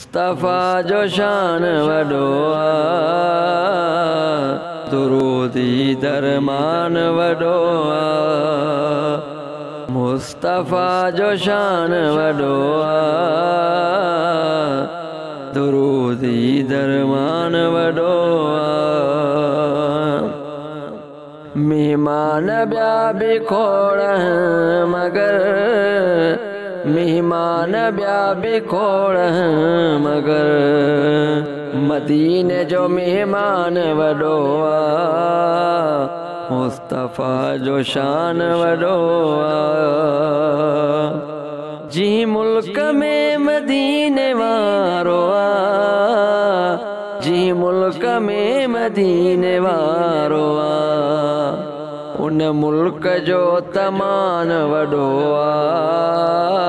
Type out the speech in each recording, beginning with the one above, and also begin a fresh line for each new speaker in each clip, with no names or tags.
मुस्तफ़ा जो शान वॾो आहे, दुरूदी दरमान वॾो आहे। मुस्तफ़ा जो शान वॾो आहे, दुरूदी दरमान वॾो आहे। मेहमान ॿिया बि खोड़ मगर, मेहमान ॿिया बि खोड़ मगर, मदीने जो मेहमान वॾो आहे, मुस्तफ़ा जो शान वॾो आहे। जी मुल्क में मदीने वारो आहे, जी मुल्क में मदीने वारो आहे, उन मुल्क जो तमान वॾो आहे,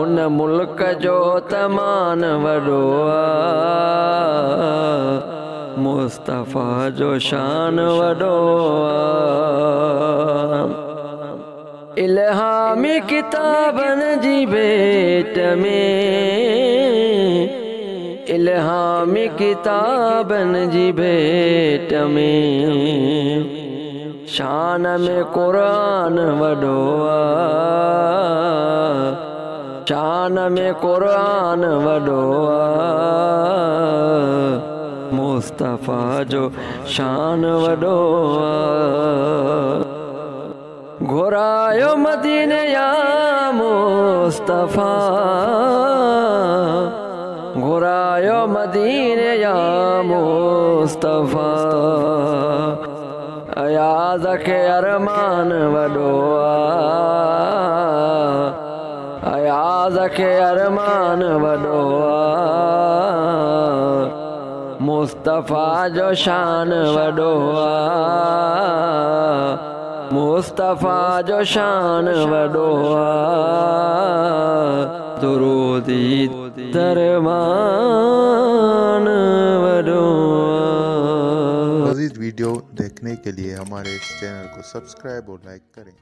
उन मुल्क जो तमान वॾो आहे, मुस्तफ़ा जो शान वॾो आहे। इल्हामी किताबनि जी भेट में, इल्हामी किताबनि जी भेट में, शान में क़ुरान वॾो आहे, शान में क़ुरान वॾो आहे, मुस्तफ़ा जो शान वॾो आहे। घुरायो मदीने या मुस्तफ़ा, घुरायो मदीने या मुस्तफ़ा, अयाज़ खे अरमान वॾो आहे, अयाज़ खे अरमान वॾो आहे, मुस्तफ़ा जो शान वॾो आहे, मुस्तफ़ा जो शान वॾो आहे, दुरूदी दरमान वॾो आहे।
मज़ीद वीडियो देखने के लिए हमारे इस चैनल को सब्सक्राइब और लाइक करें।